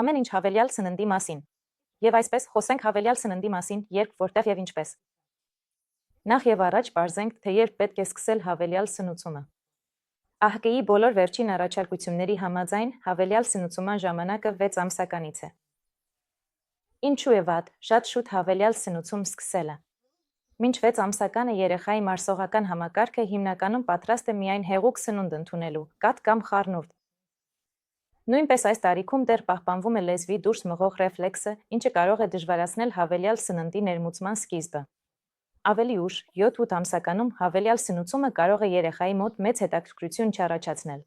Ամեն ինչ հավելյալ սննդի մասին։ Եվ այսպես խոսենք հավելյալ սննդի մասին, երբ, որտեղ եւ ինչպես։ Նախ եւ առաջ բարձենք, թե երբ պետք է սկսել հավելյալ սնուցումը։ ԱՀԿ-ի բոլոր վերջին առաջարկությունների համաձայն հավելյալ սնուցման ժամանակը 6 ամսականից է։ Ինչու է վատ, շատ շուտ հավելյալ սնուցում սկսելը։ Մինչ 6 ամսականը երեխայի մարսողական համակարգը հիմնականում պատրաստ է միայն հեղուկ սնունդ ընդունելու, կաթ կամ խառնուրդ։ Նույնպես այս տարիքում դեռ պահպանվում է լեզվի դուրս մղող ռեֆլեքսը, ինչը կարող է դժվարացնել հավելյալ սննդի ներմուծման սկիզբը։ Ավելի ուշ, 7-8 ամսականում հավելյալ սնուցումը կարող է երեխայի մոտ մեծ հետաքրքրություն չառաջացնել։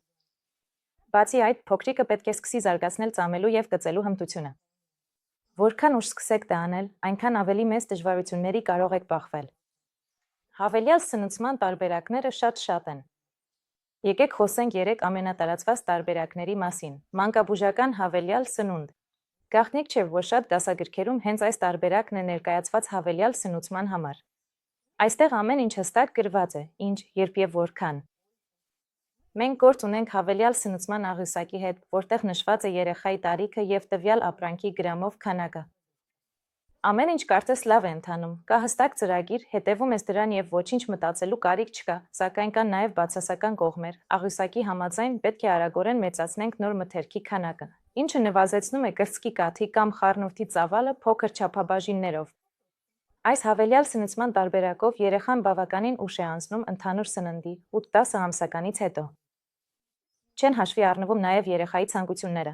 Բացի այդ, փոքրիկը պետք է սկսի զարգացնել ծամելու եւ կծելու հմտությունը։ Որքան ուշ սկսեք դա անել, այնքան ավելի մեծ դժվարությունների կարող եք բախվել։ Հավելյալ սնուցման տարբերակները շատ են։ Եկեք խոսենք 3 ամենատարածված տարբերակների մասին։ Մանկաբուժական հավելյալ սնունդ։ Գաղտնիք չէ, որ շատ դասագրքերում հենց այս տարբերակն է ներկայացված հավելյալ սնուցման համար։ Այստեղ ամեն ինչ հստակ գրված է, ինչ, երբ եւ որքան։ Մենք գործ ունենք հավելյալ սնուցման աղյուսակի հետ, որտեղ նշված է երեխայի տարիքը եւ տվյալ ապրանքի գրամով քանակը։ Ամեն ինչ կարծես լավ է ընթանում, կա հստակ ծրագիր, հետևում ես դրան եւ ոչինչ մտածելու կարիք չկա, սակայն կան նաեւ բացասական կողմեր։ Աղյուսակի համաձայն պետք է արագորեն մեծացնենք նոր մթերքի քանակը, ինչը նվազեցնում է կրծքի կաթի կամ խառնուրդի ծավալը փոքր չափաբաժիններով։ Այս հավելյալ սնուցման տարբերակով երեխան բավականին ուշ է անցնում ընդհանուր սննդի 8-10 ամսականից հետո։ Չեն հաշվի առնվում նաեւ երեխայի ցանկությունները։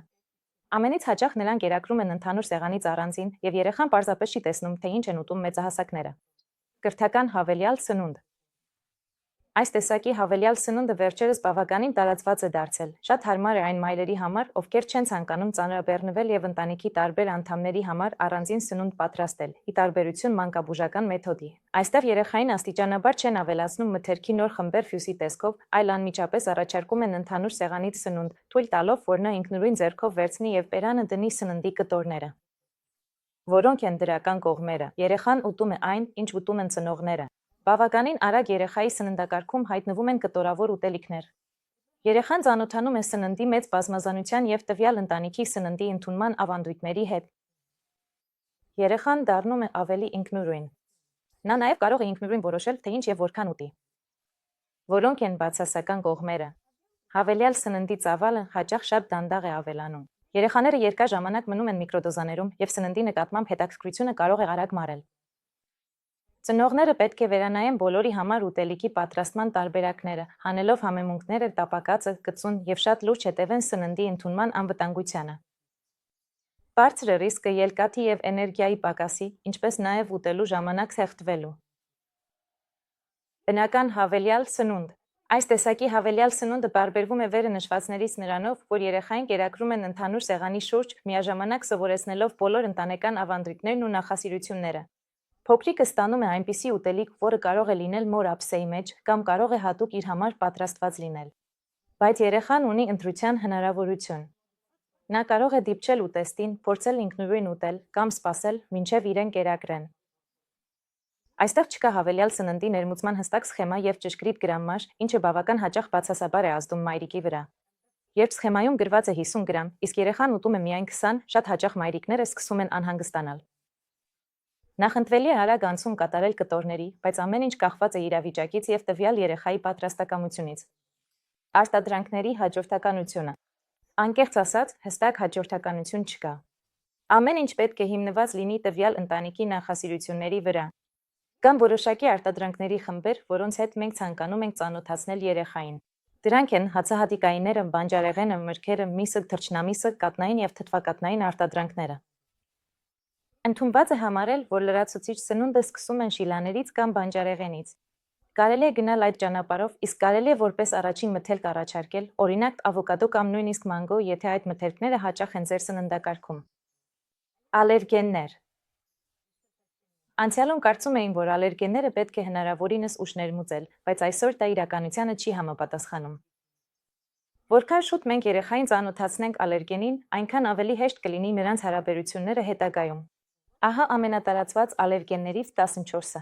Ամենից հաճախ նրանք երակրում են ընդհանուր սեղանից առանձին եւ երեխան պարզապես չի տեսնում, թե ինչ են ուտում մեծահասակները։ Կրթական հավելյալ սնունդ։ Այս տեսակի հավելյալ սնունդը վերջերս բավականին տարածված է դարձել։ Շատ հարմար է այն մայրերի համար, ովքեր չեն ցանկանում ծանրաբեռնվել եւ ընտանիքի տարբեր անդամների համար առանձին սնունդ պատրաստել, ի տարբերություն մանկաբուժական մեթոդի։ Այստեղ երեխային աստիճանաբար չեն ավելացնում մթերքի նոր խմբեր ֆյուսի տեսքով, այլ անմիջապես առաջարկում են ընդհանուր սեղանից սնունդ, թույլ տալով, որ նա ինքնուրույն ձեռքով վերցնի եւ բերանը դնի սննդի կտորները։ Որոնք են դրական կողմերը։ Երեխան ուտում է այն, ինչ ուտում են ծնողները։ Բավականին արագ երեխայի սննդակարգում հայտնվում են կտորավոր ուտելիքներ։ Երեխան ծանոթանում է սննդի մեծ բազմազանության եւ տվյալ ընտանիքի սննդի ընդունման ավանդույթների հետ։ Երեխան դառնում է ավելի ինքնուրույն։ Նա նաեւ կարող է ինքնուրույն որոշել, թե ինչ եւ որքան ուտի։ Որոնք են բացասական կողմերը։ Հավելյալ սննդի ծավալը հաճախ շատ դանդաղ է ավելանում։ Երեխաները երկար ժամանակ մնում են միկրոդոզաներում եւ սննդի նկատմամբ հետաքրքրությունը կարող է արագ մարել։ Ծնողները պետք է վերանայեն բոլորի համար ուտելիքի պատրաստման տարբերակները, հանելով համեմունքները տապակածը, կծուն եւ շատ լուրջ հետևեն սննդի ընդունման անվտանգությանը։ Բարձր է ռիսկը ելկաթի եւ էներգիայի պակասի, ինչպես նաեւ ուտելու ժամանակ սեղմվելու։ Բնական հավելյալ սնունդ։ Այս տեսակի հավելյալ սնունդը տարբերվում է վերը նշվածներից նրանով, որ երեխային կերակրում են ընդհանուր սեղանի շուրջ, միաժամանակ սովորեցնելով բոլոր ընտանեկան ավանդույթներն ու նախասիրությունները։ Փոքրիկը ստանում է այնպիսի ուտելիք, որը կարող է լինել մոր ափսեի մեջ կամ կարող է հատուկ իր համար պատրաստված լինել։ Բայց երեխան ունի ընտրության հնարավորություն։ Նա կարող է դիպչել ուտեստին, փորձել ինքնուրույն ուտել կամ սպասել, մինչև իրեն կերակրեն։ Այստեղ չկա հավելյալ սննդի ներմուծման հստակ սխեմա եւ ճշգրիտ գրամմաժ, ինչը բավական հաճախ բացասաբար է ազդում մայրիկի վրա։ Երբ սխեմայում գրված է 50 գրամ, իսկ երեխան ուտում է միայն 20, շատ հաճախ մայրիկները սկսում են անհանգստանալ։ Նախընտրելի է արագ անցում կատարել կտորների, բայց ամեն ինչ կախված է իրավիճակից եւ տվյալ երեխայի պատրաստակամությունից։ Արտադրանքների հաջորդականությունը։ Անկեղծ ասած, հստակ հաջորդականություն չկա։ Ամեն ինչ պետք է հիմնված լինի տվյալ ընտանիքի նախասիրությունների վրա։ Կան որոշակի արտադրանքների խմբեր, որոնց հետ մենք ցանկանում ենք ծանոթացնել երեխային։ Դրանք են հացահատիկայինները, բանջարեղենը, մրգերը, միսը, թռչնամիսը, կատնային եւ թթվակատնային արտադրանքները։ Ընդունված է համարել, որ լրացուցիչ սնունդը սկսում են շիլաներից կամ բանջարեղենից։ Կարելի է գնալ այդ ճանապարհով, իսկ կարելի է որպես առաջին մթերք առաջարկել, օրինակ ավոկադո կամ նույնիսկ մանգո, եթե այդ մթերքները հաճախ են ձեր սննդակարգում։ Ալերգեններ։ Անցյալում կարծում էին, որ ալերգենները պետք է հնարավորինս ուշ ներմուծել, բայց այսօր դա իրականությանը չի համապատասխանում։ Որքան շուտ մենք երեխային ծանոթացնենք ալերգենին, այնքան ավելի հեշտ կլինի նրանց հարաբերությունները հետագայում։ Ահա ամենատարածված ալերգեններից 14-ը։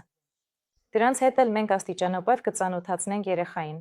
Դրանց հետ էլ մենք աստիճանաբար կծանոթացնենք երեխային։